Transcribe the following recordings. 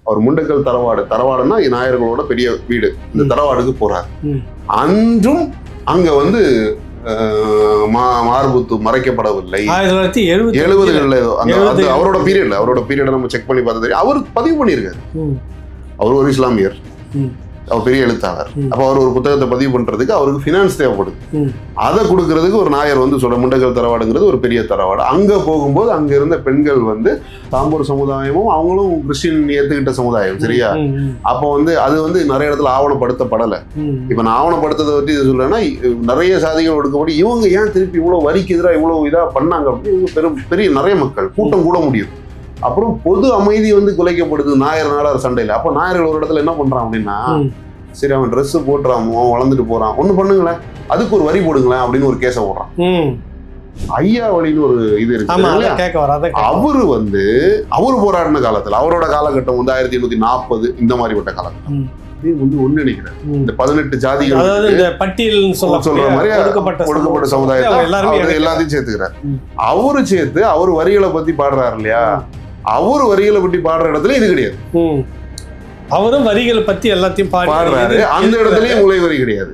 அவர் முண்டக்கல் தரவாடுன்னா நாயர்களோட பெரிய வீடு, இந்த தரவாடுக்கு போறாரு. அன்றும் அங்க வந்து மார்புத்து மறைக்கப்படவில்லை. 1970 அவரோட பீரியட் நம்ம செக் பண்ணி பார்த்தது அவர் பதிவு பண்ணியிருக்காரு. அவர் ஒரு இஸ்லாமியர், அவர் பெரிய எழுத்தாளர். அப்ப அவர் ஒரு புத்தகத்தை பதிவு பண்றதுக்கு அவருக்கு பினான்ஸ் தேவைப்படுது. அதை கொடுக்கறதுக்கு ஒரு நாயர் வந்து சொல்ற முண்டக்கல் தரவாடுங்கிறது ஒரு பெரிய தரவாடு. அங்க போகும்போது அங்க இருந்த பெண்கள் வந்து தாம்பூர் சமுதாயமும் அவங்களும் கிறிஸ்டின் ஏத்துக்கிட்ட சமுதாயம், சரியா? அப்ப வந்து அது வந்து நிறைய இடத்துல ஆவணப்படுத்தப்படலை. இப்ப நான் ஆவணப்படுத்ததை பத்தி இதை சொல்றேன்னா, நிறைய சாதிகள் ஒடுக்கப்பட்டு இவங்க ஏன் திருப்பி இவ்வளவு வரிக்கு எதிராக இவ்வளவு இதா பண்ணாங்க அப்படின்னு பெரிய நிறைய மக்கள் கூட்டம் கூட முடியும். அப்புறம் பொது அமைதி வந்து குலைக்கப்படுது நாயர் நாடார் சண்டையில. அப்ப நாயர்கள் ஒரு இடத்துல என்ன பண்றான் அப்படின்னா, சரி அவன் ட்ரெஸ் போட்டுறான், வளர்ந்துட்டு போறான், ஒண்ணு பண்ணுங்களேன், அதுக்கு ஒரு வரி போடுங்களேன் அப்படின்னு ஒரு கேஸ போடுறான். ஐயா வழின்னு ஒரு இது இருக்கு. அவரு போராடின காலத்துல, அவரோட காலகட்டம் வந்து 1840 இந்த மாதிரிப்பட்ட காலகட்டம் வந்து ஒன்றிணைக்கிறார். இந்த 18 ஜாதிகள் பட்டியல் சொல்ற மாதிரி ஒடுக்கப்பட்ட சமுதாயத்தை எல்லாத்தையும் சேர்த்துக்கிறார். அவரு சேர்த்து அவர் வரிகளை பத்தி பாடுறாரு இல்லையா, அவரு வரிகளை பற்றி பாடுற இடத்துல இது கிடையாது. அவரும் வரிகளை பத்தி எல்லாத்தையும் பாடுறாரு. அந்த இடத்துலயும் முளை வரி கிடையாது.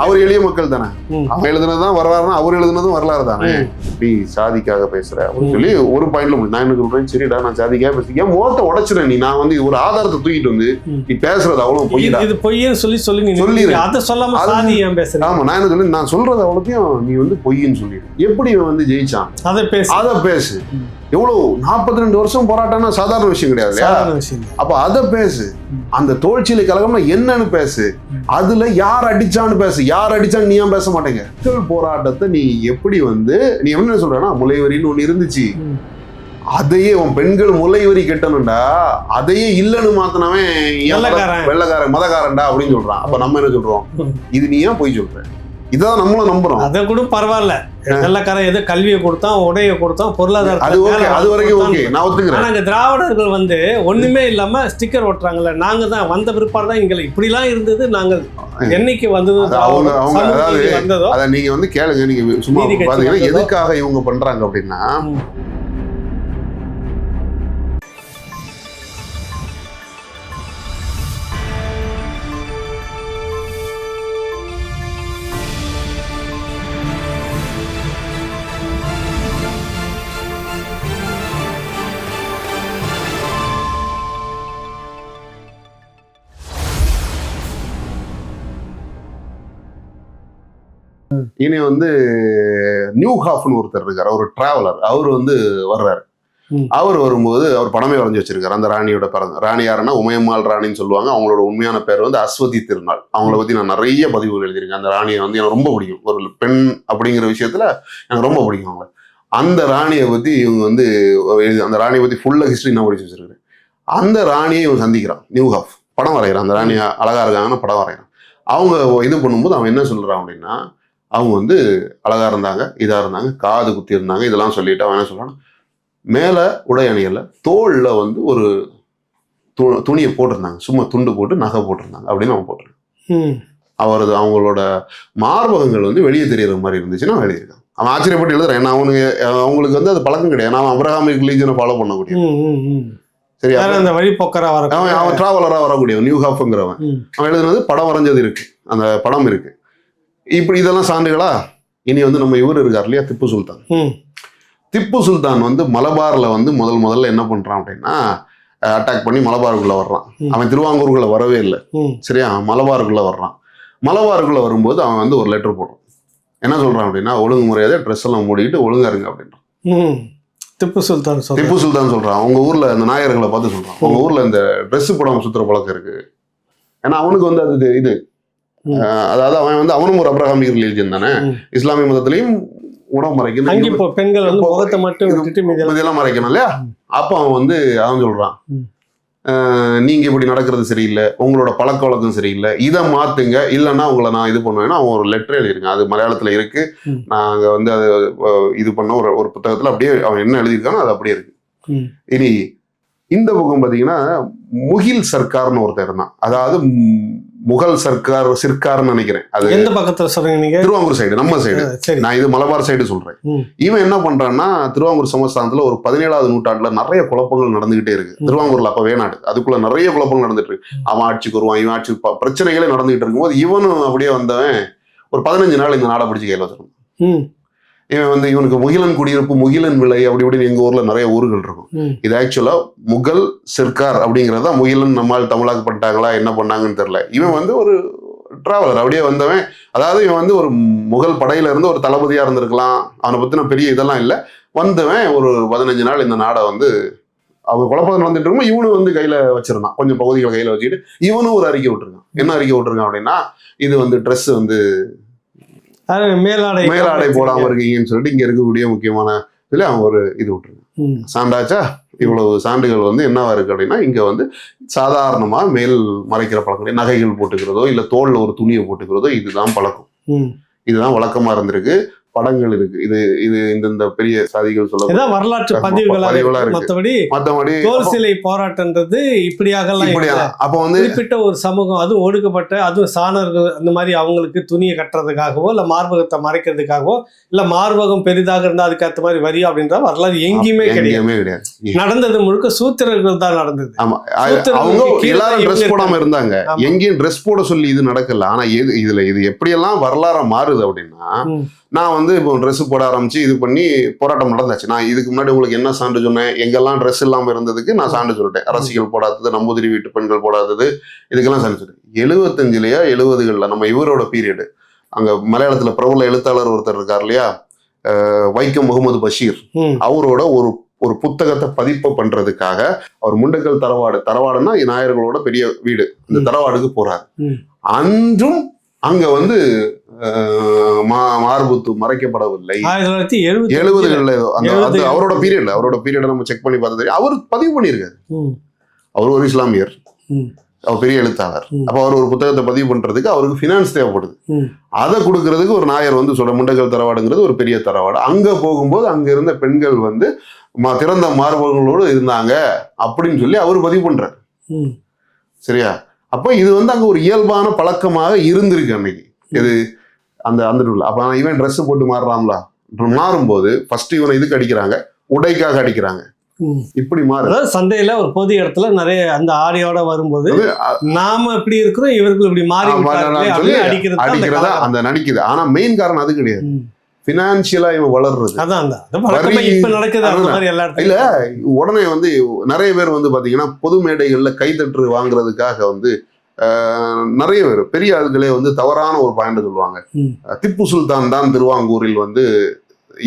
அவர் எளிய மக்கள் தானே, அவன் எழுதுனதுதான் வரலாறுனா அவர் எழுதுனதும் வரலாறு தானே. நீ சாதிக்காக பேசுற அப்படின்னு சொல்லி ஒரு பாயிண்ட்ல நான் என்ன சொல்றேன், சரிடா நான் சாதிக்காக பேசுறேன், ஏன் முகத்தை உடைச்சிடறேன் நீ, நான் வந்து ஒரு ஆதாரத்தை தூக்கிட்டு வந்து நீ பேசுறது அவ்வளவு பொய்யா, இது பொய்ன்னு சொல்லி அதை சொல்லாம சாதி ஏன் பேசுறேன். ஆமா, நான் என்ன சொல்றேன், நான் சொல்றது அவ்வளோத்தையும் நீ வந்து பொய்ன்னு சொல்லிடு. எப்படி வந்து ஜெயிச்சான் அதை பேசு. எவ்வளவு 42 வருஷம் போராட்டம்னா சாதாரண விஷயம் கிடையாது இல்லையா? அப்ப அதை பேசு. அந்த தோல்ச்சியில கலகம்னா என்னன்னு பேசு. அதுல யார் அடிச்சான்னு பேசு. யார் அடிச்சான்னு நீ ஏன் பேச மாட்டேங்க? மக்கள் போராட்டத்தை நீ எப்படி வந்து நீ என்ன சொல்றனா, முளைவரின்னு ஒண்ணு இருந்துச்சு, அதையே உன் பெண்கள் முளைவரி கெட்டணும்டா, அதையே இல்லன்னு மாத்தினவன் வெள்ளக்காரன் மதக்காரன்டா அப்படின்னு சொல்றான். அப்ப நம்ம என்ன சொல்றோம், இது நீ ஏன் போய் சொல்ற? இதான் நம்மளும் நம்புறோம். அதை கூட பரவாயில்ல, வெள்ளக்காரன் எது கல்வியை கொடுத்தான், உடைய கொடுத்தான், பொருளாதாரம் அது வரைக்கும் ஓகே, நான் ஒத்துக்கிறேன். நாங்க திராவிடர்கள் வந்து ஒண்ணுமே இல்லாம ஸ்டிக்கர் ஓட்டுறாங்கல்ல, நாங்க தான் வந்த பிற்பாடு தான் எங்களுக்கு இப்படிலாம் இருந்தது, நாங்கள் என்னைக்கு வந்ததோ வந்ததோ அதை நீங்க வந்து கேளுங்க. நீங்க சும்மா பாத்தீங்கன்னா எதுக்காக இவங்க பண்றாங்க அப்படின்னா, இனி வந்து நியூஹாஃப்னு ஒருத்தர் இருக்காரு, அவர் டிராவலர். அவர் வந்து வர்றாரு. அவர் வரும்போது அவர் படமே வரைஞ்சி வச்சிருக்காரு. அந்த ராணியோட பிறந்த ராணி யாருன்னா உமையம்மாள் ராணின்னு சொல்லுவாங்க. அவங்களோட உண்மையான பேர் வந்து அஸ்வதி திருநாள். அவங்கள பத்தி நான் நிறைய பதிவுகள் எழுதியிருக்கேன். அந்த ராணியை வந்து எனக்கு ரொம்ப பிடிக்கும். ஒரு பெண் அப்படிங்கிற விஷயத்துல எனக்கு ரொம்ப பிடிக்கும் அவங்க. அந்த ராணியை பத்தி இவங்க வந்து அந்த ராணியை பத்தி ஃபுல்லா ஹிஸ்டரி நான் படிச்சு வச்சிருக்கேன். அந்த ராணியை இவங்க சந்திக்கிறான். நியூஹாஃப் படம் வரைகிறான். அந்த ராணி அழகா இருக்காங்கன்னு படம் வரைகிறான். அவங்க இது பண்ணும்போது அவன் என்ன சொல்றான் அப்படின்னா, அவங்க வந்து அழகா இருந்தாங்க, இதா இருந்தாங்க, காது குத்தி இருந்தாங்க, இதெல்லாம் சொல்லிட்டு அவன் என்ன சொல்றான், மேல உடை அணியல, தோல்ல வந்து ஒரு துணியை போட்டிருந்தாங்க, சும்மா துண்டு போட்டு நகை போட்டிருந்தாங்க அப்படின்னு அவன் போட்டிருக்கான். அவங்களோட மார்பகங்கள் வந்து வெளியே தெரியற மாதிரி இருந்துச்சுன்னா எழுதியிருக்கான். அவன் ஆச்சரியப்பட்டு எழுதுறான். ஏன்னா அவங்களுக்கு வந்து அது பழக்கம் கிடையாது. நான் அப்ரஹாமிக் ரிலீஜனை ஃபாலோ பண்ண முடியும். சரி, அவன் டிராவலரா வரக்கூடிய நியூஹாஃப்ங்கிறவன் அவன் எழுதுனது படம் வரைஞ்சது இருக்கு, அந்த படம் இருக்கு. இப்படி இதெல்லாம் சான்றுகளா? இனி வந்து நம்ம இவர் இருக்கார் இல்லையா, திப்பு சுல்தான். திப்பு சுல்தான் வந்து மலபார்ல வந்து முதல்ல என்ன பண்றான் அப்படின்னா, அட்டாக் பண்ணி மலபாருக்குள்ள வர்றான். அவன் திருவாங்கூருக்குள்ள வரவே இல்லை, சரியா? மலபாருக்குள்ள வர்றான். மலபாருக்குள்ள வரும்போது அவன் வந்து ஒரு லெட்டர் போடுறான். என்ன சொல்றான் அப்படின்னா, ஒழுங்கு முறையாத ட்ரெஸ் எல்லாம் மூடிக்கிட்டு ஒழுங்கா இருங்க அப்படின்றான். திப்பு சுல்தான் சொல்றான். உங்க ஊர்ல இந்த நாயர்களை பார்த்து சொல்றான், உங்க ஊர்ல இந்த ட்ரெஸ் போடாம சுத்துற பழக்கம் இருக்கு. ஏன்னா அவனுக்கு வந்து அது இது, அதாவது அவன் வந்து அவனும் ஒரு அப்ரஹாமிக் ரிலீஜன் தானே. இஸ்லாமிய மதத்திலையும் உடம்பு மறைக்கணும், பெண்கள் வந்து முகத்தை மட்டும் இதெல்லாம் மறைக்கணும் இல்லையா? அப்ப அவன் வந்து அவன் சொல்றான், நீங்க இப்படி நடக்கிறது சரியில்லை, உங்களோட பழக்க வழக்கம் சரியில்லை, இதை மாத்துங்க, இல்லைன்னா உங்களை நான் இது பண்ணுவேன்னா அவன் ஒரு லெட்டர் எழுதியிருக்கான். அது மலையாளத்துல இருக்கு. நாங்க வந்து அது இது பண்ண ஒரு புத்தகத்துல அப்படியே அவன் என்ன எழுதியிருக்கானோ அது அப்படியே இருக்கு. இனி இந்த பக்கம் பாத்தீங்கன்னா முகில் சர்க்கார்னு ஒருத்தர் இருந்தான். அதாவது முகல் சிற்கார்னு நினைக்கிறேன். அது எந்த பக்கத்துல சொல்றீங்க நீங்க? திருவாங்கூர் சைடு, நம்ம சைடு. சரி. நான் இது மலபார் சைடு சொல்றேன். இவன் என்ன பண்றான்னா, திருவாங்கூர் சமஸ்தானத்துல ஒரு 17வது நூற்றாண்டுல நிறைய குழப்பங்கள் நடந்துகிட்டே இருக்கு. திருவாங்கூர்ல அப்ப வேணாடு, அதுக்குள்ள நிறைய குழப்பங்கள் நடந்துட்டு இருக்கு. அவன் ஆட்சிக்கு வருவான், இவன் ஆட்சி, பிரச்சனைகளே நடந்துகிட்டு இருக்கும்போது இவனும் அப்படியே வந்தவன் ஒரு 15 நாள் இந்த நாடை பிடிச்சி கையில வச்சிருந்தான். இவன் வந்து இவனுக்கு முகிலன் குடியிருப்பு, முகிலன் விலை அப்படி இப்படின்னு எங்க ஊர்ல நிறைய ஊர்கள் இருக்கும். இது ஆக்சுவலா முகல் சிற்கார் அப்படிங்கறத முகிலன் நம்மால் தமிழாக்கப்பட்டாங்களா என்ன பண்ணாங்கன்னு தெரியல. இவன் வந்து ஒரு டிராவலர், அப்படியே வந்தவன். அதாவது இவன் வந்து ஒரு முகல் படையில இருந்து ஒரு தளபதியா இருந்திருக்கலாம், அவனை பத்தின பெரிய இதெல்லாம் இல்லை. வந்தவன் ஒரு 15 நாள் இந்த நாடை வந்து அவங்க குழப்பம் நடந்துட்டு இருக்கும். இவனு வந்து கையில வச்சிருந்தான், கொஞ்சம் பகுதிகளை கையில வச்சுக்கிட்டு இவனும் ஒரு அறிக்கை விட்டுருக்கான். என்ன அறிக்கை விட்டுருக்கான் அப்படின்னா, இது வந்து ட்ரெஸ் வந்து மேலாடை போடாம இருக்கீங்கன்னு சொல்லிட்டு இங்க இருக்கக்கூடிய முக்கியமான இதுல அவன் ஒரு இது விட்டுருக்கான். சாண்டாச்சா, இவ்வளவு சான்றுகள் வந்து என்னவா இருக்கு அப்படின்னா, இங்க வந்து சாதாரணமா மேல் மறைக்கிற பழக்கம், நகைகள் போட்டுக்கிறதோ இல்ல தோல்ல ஒரு துணியை போட்டுக்கிறதோ இதுதான் பழக்கம், இதுதான் வழக்கமா இருந்திருக்கு. படங்கள் இருக்கு. இது இது இந்த பெரிய சாதிகள் சொல்ல வரலாற்று பதிவுகளா மற்றபடி தோல் சிலை போராட்டம்ன்றது இப்படியாக அப்ப வந்து குறிப்பிட்ட ஒரு சமூகம், அதுவும் ஒடுக்கப்பட்ட, அதுவும் சாணர்கள் அந்த மாதிரி அவங்களுக்கு துணியை கட்டுறதுக்காகவோ இல்ல மார்பகத்தை மறைக்கிறதுக்காகவோ இல்ல மார்பகம் பெரிதாக இருந்தா அதுக்கேற்ற மாதிரி வரியா அப்படின்ற வரலாறு எங்கேயுமே கிடையாது. நடந்தது முழுக்க சூத்திரர்கள் தான் நடந்தது. ஆமா, அவங்க எல்லாரும் ட்ரெஸ் போடாம இருந்தாங்க, எங்கேயும் ட்ரெஸ் போட சொல்லி இது நடக்கல. ஆனா இதுல இது எப்படியெல்லாம் வரலாறா மாறுது அப்படின்னா, நான் வந்து இப்போ ட்ரெஸ் போட ஆரம்பிச்சு இது பண்ணி போராட்டம் நடந்தாச்சு. நான் இதுக்கு முன்னாடி உங்களுக்கு என்ன சான்று சொன்னேன், எங்கெல்லாம் ட்ரெஸ் இல்லாம இருந்ததுக்கு நான் சான்று சொல்லிட்டேன். அரசியல் போடாதது, நம்பூதிரி வீட்டு பெண்கள் போடாதது, இதுக்கெல்லாம் சான்று சொல்லிட்டேன். 75லயா 70களில் நம்ம இவரோட பீரியடு, அங்க மலையாளத்துல பிரபல எழுத்தாளர் ஒருத்தர் இருக்கார் இல்லையா, வைக்கம் முகமது பஷீர், அவரோட ஒரு புத்தகத்தை பதிப்பு பண்றதுக்காக அவர் முண்டக்கல் தரவாடுன்னா நாயர்களோட பெரிய வீடு, இந்த தரவாடுக்கு போறாரு. அன்றும் அங்க வந்து மார்புத்து மறைக்கப்படவில்லை. 70களில் அவரோட பீரியட் நம்ம செக் பண்ணி பார்த்தது, அவர் பதிவு பண்ணியிருக்காரு. அவர் ஒரு இஸ்லாமியர், அவர் பெரிய எழுத்தாளர். அப்ப அவர் ஒரு புத்தகத்தை பதிவு பண்றதுக்கு அவருக்கு பினான்ஸ் தேவைப்படுது. அதை கொடுக்கறதுக்கு ஒரு நாயர் வந்து சொல்ற முண்டக்கல் தரவாடுங்கிறது ஒரு பெரிய தரவாடு. அங்க போகும்போது அங்க இருந்த பெண்கள் வந்து திறந்த மார்பகங்களோடு இருந்தாங்க அப்படின்னு சொல்லி அவர் பதிவு பண்றாரு. சரியா? அப்ப இது வந்து அங்க ஒரு இயல்பான பழக்கமாக இருந்திருக்கு அன்னைக்கு. இது அந்த அப்ப இவன் ட்ரெஸ் போட்டு மாறுறாங்களா, மாறும்போது ஃபர்ஸ்ட் இவனை இதுக்கு அடிக்கிறாங்க, உடைக்காக அடிக்கிறாங்க. இப்படி மாறு சந்தையில ஒரு பொது இடத்துல நிறைய அந்த ஆடையோட வரும்போது நாம இப்படி இருக்கிறோம், இவர்கள் இப்படி மாறி அடிக்கிறதா அந்த நடிக்குது. ஆனா மெயின் காரணம் அது கிடையாது, பினான்சியலா இவன் வளர்றது. இல்ல உடனே வந்து நிறைய பேர் வந்து பாத்தீங்கன்னா பொது மேடைகள்ல கைத்தட்டு வாங்குறதுக்காக வந்து நிறைய பேர் பெரிய ஆளுகளே வந்து தவறான ஒரு பாயிண்ட் சொல்லுவாங்க. திப்பு சுல்தான் தான் திருவாங்கூரில் வந்து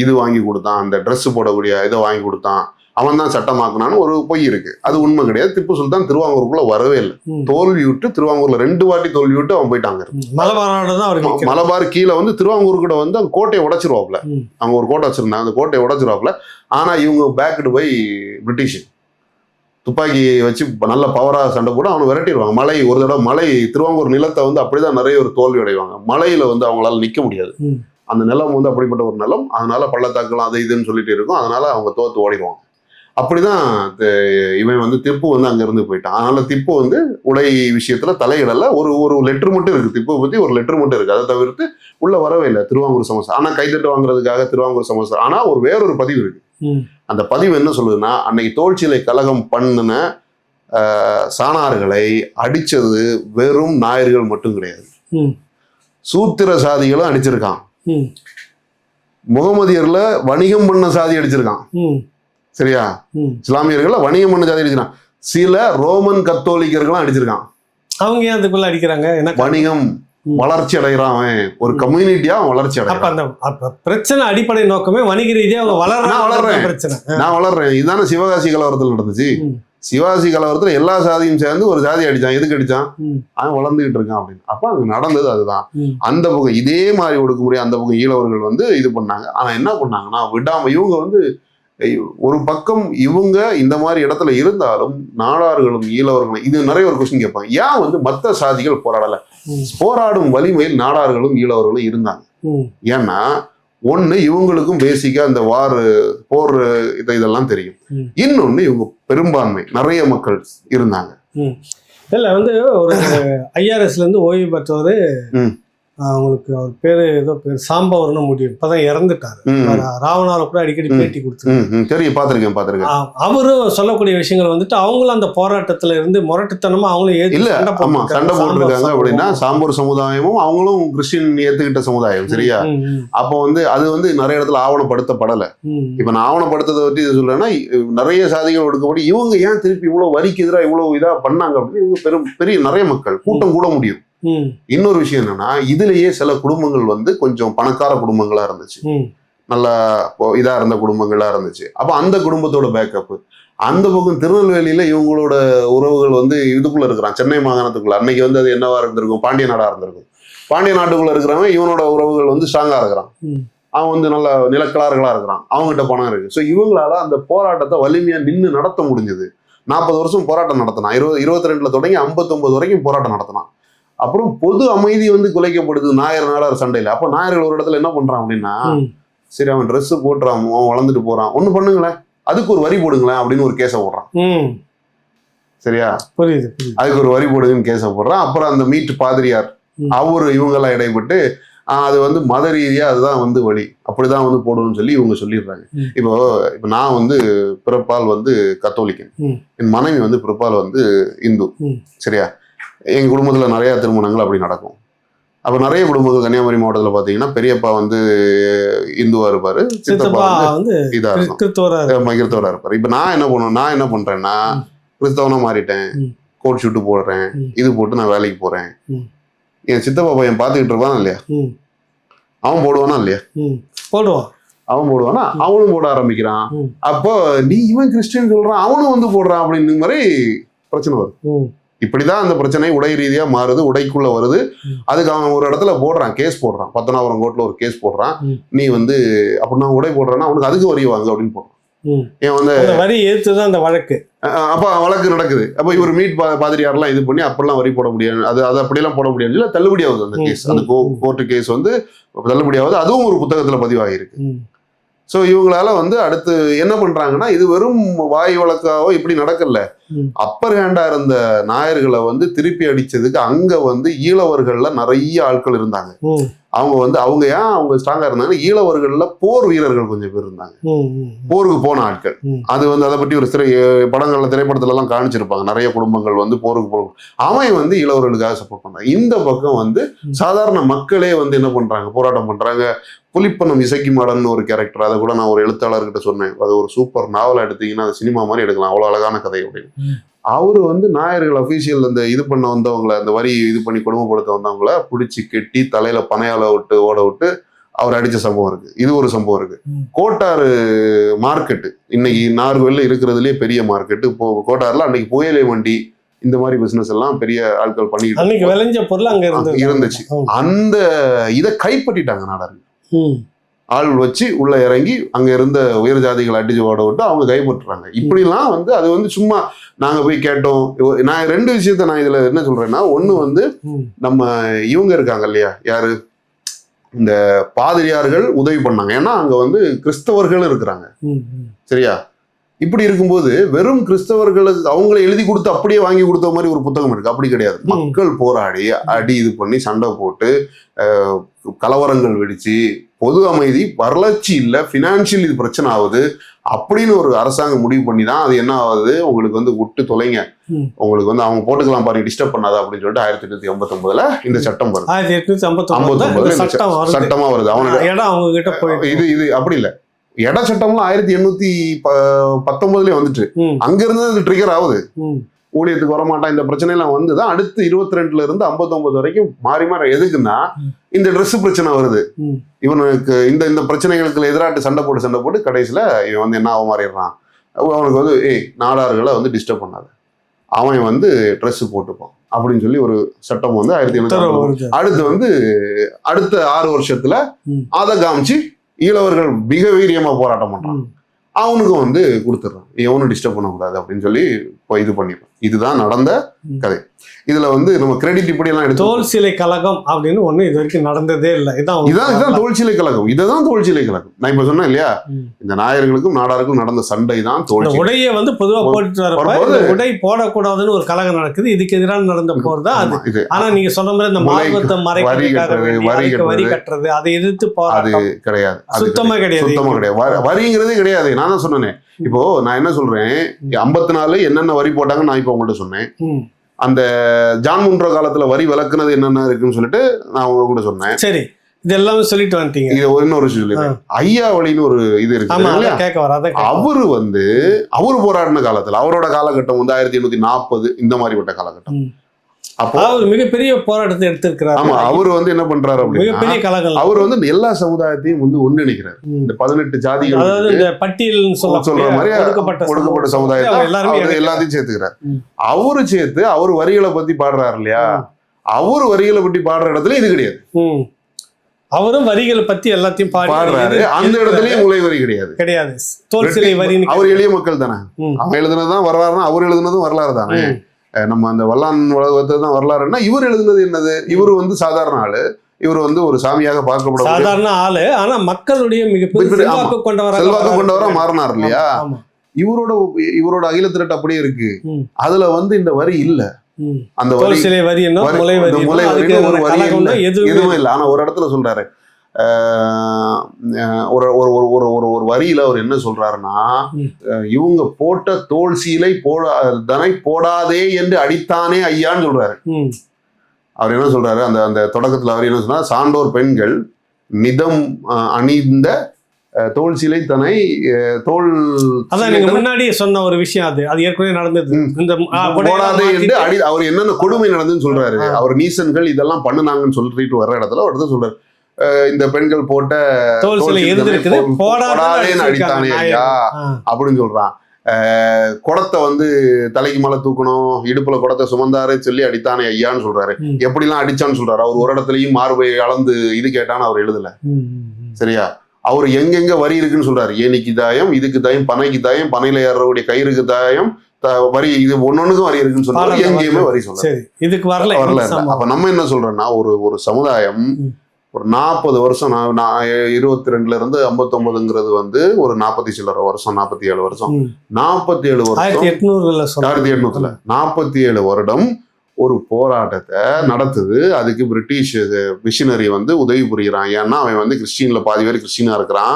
இது வாங்கி கொடுத்தான், அந்த ட்ரெஸ் போடக்கூடிய இதை வாங்கி கொடுத்தான், அவன் தான் சட்டமாக்குனான்னு ஒரு பொய் இருக்கு. அது உண்மை கிடையாது. திப்பு சுல்தான் திருவாங்கூருக்குள்ள வரவே இல்லை. தோல்வி விட்டு திருவாங்கூர்ல 2 வாட்டி தோல்வி விட்டு அவன் போயிட்டாங்க. மலபார் கீழே வந்து திருவாங்கூர் கூட வந்து அந்த கோட்டையை உடைச்சிருவாப்ல. அவங்க ஒரு கோட்டை வச்சிருந்தாங்க, அந்த கோட்டையை உடைச்சிருவாப்ல. ஆனா இவங்க பேக்டு போய் பிரிட்டிஷ் துப்பாக்கி வச்சு நல்ல பவரா சண்டை போட்டு அவனை விரட்டிடுவாங்க. மலை ஒரு தடவை மலை திருவாங்கூர் நிலத்தை வந்து அப்படிதான் நிறைய ஒரு தோல்வி அடைவாங்க. மலையில வந்து அவங்களால நிக்க முடியாது. அந்த நிலம் வந்து அப்படிப்பட்ட ஒரு நிலம், அதனால பள்ளத்தாக்கலாம் அது இதுன்னு சொல்லிட்டு இருக்கும். அதனால அவங்க தோத்து ஓடிடுவாங்க. அப்படிதான் இவன் வந்து திப்பு வந்து அங்க இருந்து போயிட்டான். அதனால திப்பு வந்து உடை விஷயத்துல தலையிடல. ஒரு லெட்டர் மட்டும் இருக்கு, திப்பு பத்தி ஒரு லெட்டர் மட்டும் இருக்கு. அதை தவிர்த்து உள்ள வரவே இல்லை திருவாங்கூர் சமஸ்தானம். ஆனா கைத்தட்டு வாங்குறதுக்காக திருவாங்கூர் சமஸ்தானம். ஆனா ஒரு வேறொரு பதிவு இருக்கு. அந்த பதிவு என்ன சொல்லுதுன்னா, அன்னைக்கு தோல்சிலை கலகம் பண்ணின சாணார்களை அடிச்சது வெறும் நாயர்கள் மட்டும் கிடையாது, சூத்திர சாதிகளும் அடிச்சிருக்கான். முகமதியர்ல வணிகம் பண்ண சாதி அடிச்சிருக்கான். சரியா? இஸ்லாமியர்கள் வணிகம் பண்ண ஜாதி அடிச்சிருக்கான். சில ரோமன் கத்தோலிக்கர்களும் அடிச்சிருக்கான். அவங்க ஏன் அதுக்குள்ள அடிக்கிறாங்க? வணிகம் வளர்ச்சி அடைகிறான், ஒரு கம்யூனிட்டியா வளர்ச்சி அடைகிறான். பிரச்சனை அடிப்படை நோக்கமே வணிக ரீதியா நான் வளர்றேன். இதுதானே சிவகாசி கலவரத்தில் நடந்துச்சு. சிவாஜி கலவரத்துல எல்லா சாதியும் சேர்ந்து ஒரு ஜாதி அடிச்சான். எதுக்கு அடிச்சான்? அவன் வளர்ந்துகிட்டு இருக்கான் அப்படின்னு. அப்ப அங்க நடந்தது அதுதான். அந்த பக்கம் இதே மாதிரி ஒடுக்குமுறை அந்த பக்கம் ஈழவர்கள் வந்து இது பண்ணாங்க. ஆனா என்ன பண்ணாங்கன்னா, விடாம இவங்க வந்து ஒரு பக்கம் இவங்க இந்த மாதிரி இடத்துல இருந்தாலும் நாடார்களும் ஈழவர்களும் இது நிறைய ஒரு கொஸ்டின் கேட்பாங்க, ஏன் வந்து மற்ற சாதிகள் போராடல? போராடும் வலிமையில் நாடார்களும் ஈழவர்களும் இருந்தாங்க. ஏன்னா ஒண்ணு இவங்களுக்கும் பேசிக்கா இந்த போர் இதெல்லாம் தெரியும். இன்னொன்னு இவங்க பெரும்பான்மை நிறைய மக்கள் இருந்தாங்க. இல்ல வந்து ஒரு ஐஆர்எஸ்ல இருந்து ஓய்வு பெற்றவர், ம். அவங்களுக்கு அவர் பேரு ஏதோ பேர் சாம்பவர்னு முடியும், இப்பதான் இறந்துட்டாரு. ராவணால கூட அடிக்கடி பேட்டி கொடுத்து தெரியும், பாத்திருக்கேன். அவரும் சொல்லக்கூடிய விஷயங்கள் வந்துட்டு அவங்களும் அந்த போராட்டத்துல இருந்து முரட்டுத்தனமா அவங்களும் இல்ல சண்டை போட்டிருக்காங்க. அப்படின்னா சாம்பூர் சமுதாயமும் அவங்களும் கிறிஸ்டின் ஏத்துக்கிட்ட சமுதாயம், சரியா? அப்போ வந்து அது வந்து நிறைய இடத்துல ஆவணப்படுத்தப்படல. இப்ப நான் ஆவணப்படுத்ததை பத்தி இது சொல்றேன்னா, நிறைய சாதிகள் ஒடுக்கப்பட்டு இவங்க ஏன் திருப்பி இவ்வளவு வரிக்கு எதிராக இவ்வளவு இதா பண்ணாங்க அப்படின்னு இவங்க பெரிய நிறைய மக்கள் கூட்டம் கூட முடியும். இன்னொரு விஷயம் என்னன்னா, இதுலயே சில குடும்பங்கள் வந்து கொஞ்சம் பணக்கார குடும்பங்களா இருந்துச்சு, நல்லா இதா இருந்த குடும்பங்களா இருந்துச்சு. அப்ப அந்த குடும்பத்தோட பேக்கப் அந்த பக்கம் திருநெல்வேலியில இவங்களோட உறவுகள் வந்து இதுக்குள்ள இருக்கிறான், சென்னை மாகாணத்துக்குள்ள. அன்னைக்கு வந்து அது என்னவா இருந்திருக்கும், பாண்டிய நாடா இருந்திருக்கும். பாண்டிய நாட்டுக்குள்ள இருக்கிறவன் இவனோட உறவுகள் வந்து ஸ்ட்ராங்கா இருக்கிறான், அவன் வந்து நல்ல நிலக்கலாறுகளா இருக்கிறான், அவங்ககிட்ட பணம் இருக்கு. ஸோ இவங்களால அந்த போராட்டத்தை வலிமையா நின்று நடத்த முடிஞ்சது. 40 வருஷம் போராட்டம் நடத்தினான். 22 தொடங்கி 59 வரைக்கும் போராட்டம் நடத்தினான். அப்புறம் பொது அமைதி வந்து குலைக்கப்படுது நாயர் நாடார் சண்டையில. அப்போ நாயர்கள் ஒரு இடத்துல என்ன பண்றான் அப்படின்னா, சரி அவன் ட்ரெஸ் போட்டுறான், அவன் வளர்ந்துட்டு போறான், ஒண்ணு பண்ணுங்களேன், அதுக்கு ஒரு வரி போடுங்களேன் அப்படின்னு ஒரு கேஸை போடுறான். சரியா? புரியுது. அதுக்கு ஒரு வரி போடுங்கன்னு கேஸை போடுறான். அப்புறம் அந்த மீட் பாதிரியார் அவரு இவங்கெல்லாம் இடைப்பட்டு அது வந்து மத ரீதியா அதுதான் வந்து வழி, அப்படிதான் வந்து போடுவோம்னு சொல்லி இவங்க சொல்லிடுறாங்க. இப்போ நான் வந்து பிறப்பால் வந்து கத்தோலிக்கன், என் மனைவி வந்து பிறப்பால் வந்து இந்து, சரியா? எங்கள் குடும்பத்தில் நிறைய திருமணங்கள் அப்படி நடக்கும். அப்போ நிறைய குடும்பங்கள் கன்னியாகுமரி மாவட்டத்தில் பார்த்தீங்கன்னா பெரியப்பா வந்து இந்துவா இருப்பாரு, சித்தப்பா வந்து இதா இருக்கும், கிறிஸ்தவரா இருப்பாரு. இப்போ நான் என்ன பண்றேன்னா, கிறிஸ்தவனா மாறிட்டேன், கோட் ஷூட்டு போடுறேன், இது போட்டு நான் வேலைக்கு போறேன். என் சித்தப்பா பையன் பார்த்துக்கிட்டு இருப்பானா இல்லையா, அவன் போடுவானா இல்லையா? போடுவான். அவன் போடுவானா, அவனும் போட ஆரம்பிக்கிறான். அப்போ நீ இவன் கிறிஸ்டின் சொல்றான், அவனும் வந்து போடுறான் அப்படின்னு மாதிரி பிரச்சனை வரும். இப்படிதான் அந்த பிரச்சனை உடை ரீதியா மாறுது, உடைக்குள்ள வருது. அதுக்கு அவன் ஒரு இடத்துல போடுறான், கேஸ் போடுறான், பத்தனாபுரம் கோர்ட்ல ஒரு கேஸ் போடுறான். நீ வந்து அப்படின்னா உடை போடுறான்னா அவனுக்கு அதுக்கு வரி வாங்க அப்படின்னு போடுறான். ஏன் வந்து வரி ஏத்துதான் அந்த வழக்கு. அப்ப வழக்கு நடக்குது. அப்ப இவர் மீட் பாதிரியாரெல்லாம் இது பண்ணி அப்படிலாம் வரி போட முடியாது, அது அப்படியெல்லாம் போட முடியாது, இல்ல தள்ளுபடி ஆகுது அந்த கேஸ். அந்த கோர்ட்டு கேஸ் வந்து தள்ளுபடி ஆகுது. அதுவும் ஒரு புத்தகத்துல பதிவாகிருக்கு. ஸோ இவங்களால வந்து அடுத்து என்ன பண்றாங்கன்னா, இது வெறும் வாய் வழக்காவோ இப்படி நடக்கல, அப்பர் ஹேண்டா இருந்த நாயர்களை வந்து திருப்பி அடிச்சதுக்கு அங்க வந்து ஈழவர்கள்ல நிறைய ஆட்கள் இருந்தாங்க. அவங்க ஏன் அவங்க ஸ்ட்ராங்கா இருந்தாங்க, ஈழவர்கள்ல போர் வீரர்கள் கொஞ்சம் பேர் இருந்தாங்க, போருக்கு போன ஆட்கள். அது வந்து அதை பற்றி ஒரு படங்கள்ல திரைப்படத்துல எல்லாம் காணிச்சிருப்பாங்க. நிறைய குடும்பங்கள் வந்து போருக்கு போன அவன் வந்து ஈழவர்களுக்காக சப்போர்ட் பண்றாங்க. இந்த பக்கம் வந்து சாதாரண மக்களே வந்து என்ன பண்றாங்க, போராட்டம் பண்றாங்க. புலிப்பணம் இசக்கி மாடன்னு ஒரு கேரக்டர், அதை கூட நான் ஒரு எழுத்தாளர்கிட்ட சொன்னேன், அது ஒரு சூப்பர் நாவலா எடுத்தீங்கன்னா அது சினிமா மாதிரி எடுக்கலாம், அவ்வளவு அழகான கதை அப்படின்னு. அவரு வந்து நாயர்கள் அபிஷியல் அந்த இது பண்ண வந்தவங்களை, அந்த வரி இது பண்ணி கொடுமைப்படுத்த வந்தவங்கள பிடிச்சி கெட்டி தலையில பனையால விட்டு ஓட விட்டு அவர் அடிச்ச சம்பவம் இருக்கு. இது ஒரு சம்பவம் இருக்கு. கோட்டாறு மார்க்கெட்டு இன்னைக்கு நாகர்கோவில்ல இருக்கிறதுலே பெரிய மார்க்கெட்டு. இப்போ கோட்டாறுல அன்னைக்கு புயலை வண்டி இந்த மாதிரி பிசினஸ் எல்லாம் பெரிய ஆட்கள் பண்ணிட்டு இருந்துச்சு. அந்த இதை கைப்பற்றிட்டாங்க நாடார்கள். ஆள் வச்சு உள்ள இறங்கி அங்க இருந்த உயர் ஜாதிகளை அடிச்சு ஓட விட்டு அவங்க கைப்பற்றுறாங்க. இப்படிலாம் வந்து அது வந்து சும்மா நாங்க போய் கேட்டோம். நான் ரெண்டு விஷயத்த நான் இதுல என்ன சொல்றேன்னா, ஒண்ணு வந்து நம்ம இவங்க இருக்காங்க இல்லையா, யாரு இந்த பாதிரியார்கள் உதவி பண்ணாங்க, ஏன்னா அங்க வந்து கிறிஸ்தவர்கள் இருக்கிறாங்க, சரியா? இப்படி இருக்கும்போது வெறும் கிறிஸ்தவர்களுக்கு அவங்களை எழுதி கொடுத்து அப்படியே வாங்கி கொடுத்த மாதிரி ஒரு புத்தகம் இருக்கு. அப்படி கிடையாது. மக்கள் போராடி அடி இது பண்ணி சண்டை போட்டு கலவரங்கள் வெடிச்சு பொது அமைதி வளர்ச்சி இல்லை, பினான்சியல் இது பிரச்சனை ஆகுது அப்படின்னு ஒரு அரசாங்கம் முடிவு பண்ணி தான் அது என்ன ஆகுது, உங்களுக்கு வந்து விட்டு தொலைங்க, உங்களுக்கு வந்து அவங்க போட்டுக்கலாம் பாருங்க, டிஸ்டர்ப் பண்ணாத அப்படின்னு சொல்லிட்டு 1859 இந்த சட்டம் வருது. 1859 சட்டமா வருது. அவனுக்கு இது அப்படி இல்லை, இட சட்டம்லாம் 1819 வந்துட்டு அங்க இருந்து ட்ரிகர் ஆகுது. ஊழியத்துக்கு வரமாட்டான் இந்த பிரச்சனை எல்லாம் வந்துதான் அடுத்து 22 இருந்து 59 வரைக்கும் மாறி மாறி. எதுக்குன்னா இந்த ட்ரெஸ் பிரச்சனை வருது, இவனுக்கு இந்த பிரச்சனைகளுக்கு எதிராட்டு சண்டை போட்டு கடைசியில இவன் வந்து என்ன ஆக மாறிடுறான், அவனுக்கு வந்து நாடார்களை வந்து டிஸ்டர்ப் பண்ணாது, அவன் வந்து ட்ரெஸ் போட்டுப்பான் அப்படின்னு சொல்லி ஒரு சட்டம் வந்து 1860. அடுத்து வந்து அடுத்த 6 வருஷத்துல அதை காமிச்சு ஈழவர்கள் மிக வீரியமா போராட்டம் பண்றான், அவனுக்கும் வந்து கொடுத்துட்றான், எவனும் டிஸ்டர்ப் பண்ணக்கூடாது அப்படின்னு சொல்லி இது பண்ணிப்போம். இதுதான் நடந்த கதை. இதுல வந்து நம்ம கிரெடிட் இப்படி எல்லாம் எடுத்து தோல் சிலை கழகம் அப்படின்னு ஒண்ணு இது வரைக்கும் நடந்ததே இல்லை. இதான் தோல் சிலை கழகம். இதுதான் தோல் சிலை கழகம். நான் இப்ப சொன்னேன் இல்லையா, இந்த நாயர்களுக்கும் நாடாருக்கும் நடந்த சண்டை தான் தோல். உடையை வந்து பொதுவா போட்டு வரப்ப உடை போடக்கூடாதுன்னு ஒரு கழகம் நடக்குது. இதுக்கு எதிராக நடந்த போர் தான் அது. ஆனா நீங்க சொன்ன மாதிரி இந்த மார்க்கத்தை மறைக்கிறதுக்காக வரி கட்டுறது, அதை எதிர்த்து அது கிடையாது. சுத்தமா கிடையாது. வரிங்கிறதே கிடையாது. நான் தான் சொன்னேன். இப்போ நான் என்ன சொல்றேன், 54 என்னென்ன வரி போட்டாங்கன்னு நான் இப்ப உங்கள்கிட்ட சொன்னேன். அந்த ஜான் முன்ரோ காலத்துல வரி விலக்குனது என்னென்ன இருக்குன்னு சொல்லிட்டு நான் உங்ககிட்ட சொன்னேன். சரி, இது எல்லாமே சொல்லிட்டு வந்துட்டீங்க. இது இன்னொரு விஷயம் சொல்லிடுறேன். ஐயாவளின்னு ஒரு இது இருக்கு. அவரு வந்து அவரு போராடின காலத்துல அவரோட காலகட்டம் வந்து 1840 இந்த மாதிரிப்பட்ட காலகட்டம். அப்போ அவர் மிகப்பெரிய போராட்டத்தை எடுத்திருக்கிறார். ஆமா, அவரு வந்து என்ன பண்றாரு அப்படின்னா, அவர் வந்து எல்லா சமுதாயத்தையும் வந்து ஒன்றிணைக்கிறார். இந்த 18 ஜாதிகள், அதாவது இந்த பட்டியல் சொல்ற மாதிரி ஒடுக்கப்பட்ட சமுதாயத்தை எல்லாத்தையும் சேர்த்துக்கிறார். அவரு சேர்த்து அவரு வரிகளை பத்தி பாடுறாரு இல்லையா, அவரு வரிகளை பத்தி பாடுற இடத்துல இது கிடையாது. அவரும் வரிகளை பத்தி எல்லாத்தையும் பாடுறாரு. அந்த இடத்துலயும் முலை வரி கிடையாது. தோல் சிலை வரி. அவர் எளிய மக்கள் தானே, அவன் எழுதுனதுதான் வரலாறுனா அவர் எழுதுனதும் வரலாறு தானே. நம்ம அந்த வல்லான் உலகத்தை தான் வரலாறுன்னா இவர் எழுதுனது என்னது? இவரு வந்து சாதாரண ஆளு, இவர் வந்து ஒரு சாமியாக பார்க்கப்பட சாதாரண ஆளு, ஆனா மக்களுடைய மிகப்பெரிய செல்வாக்கு கொண்டவரா மாறினார் இல்லையா. இவரோட அகில திரட்டு அப்படியே இருக்கு. அதுல வந்து இந்த வரி இல்ல. அந்த வரி முலை வரி ஒரு வரி எதுவும் இல்லை. ஆனா ஒரு இடத்துல சொல்றாரு, ஒரு வரியில அவர் என்ன சொல்றாருன்னா, இவங்க போட்ட தோல் சீலை போடாதே என்று அடித்தானே ஐயான்னு சொல்றாரு. அவர் என்ன சொல்றாரு, அந்த தொடக்கத்துல அவர் என்ன சொன்னார், சான்றோர் பெண்கள் நிதம் அணிந்த தோல் சீலை தன்னை தோல் நீங்க முன்னாடி சொன்ன ஒரு விஷயம், அது ஏற்கனவே நடந்தது. இந்த போடாதே என்று அவர் என்னென்ன கொடுமை நடந்துன்னு சொல்றாரு. அவர் நீசன்கள் இதெல்லாம் பண்ணுனாங்கன்னு சொல்லிட்டு வர்ற இடத்துல அவர் சொல்றாரு, இந்த பெண்கள் போட்ட அடித்தானே ஐயா அப்படின்னு சொல்றான். குடத்தை வந்து தலைக்கு மேல தூக்கணும், இடுப்புல குடத்தை சுமந்தாரு சொல்லி அடித்தானே ஐயான்னு சொல்றாரு. எப்படிலாம் அடிச்சான்னு சொல்றாரு. அவர் ஒரு இடத்துலயும் மார்பை அளந்து இது கேட்டான்னு அவர் எழுதல. சரியா, அவர் எங்கெங்க வரி இருக்குன்னு சொல்றாரு. ஏனிக்கு தாயம், இதுக்கு தாயம், பனைக்கு தாயம், பனையில ஏறக்கூடிய கயிறுக்கு தாயம், வரி, இது ஒன்னொன்னுக்கும் வரி இருக்குன்னு சொல்றாரு. எங்கேயுமே வரி சொல்ல இதுக்கு வரல. அப்ப நம்ம என்ன சொல்றோம்னா, ஒரு சமுதாயம் ஒரு 40 வருஷம், 22 இருந்து 59ங்கிறது வந்து ஒரு 40 சில்லற வருஷம், 47 வருஷம், 47 வருஷம் 1800ல 47 வருடம் ஒரு போராட்டத்தை நடத்துது. அதுக்கு பிரிட்டிஷ் மிஷினரி வந்து உதவி புரிகிறான். ஏன்னா அவன் வந்து கிறிஸ்டின்ல பாதி பேர் கிறிஸ்டினா இருக்கிறான்.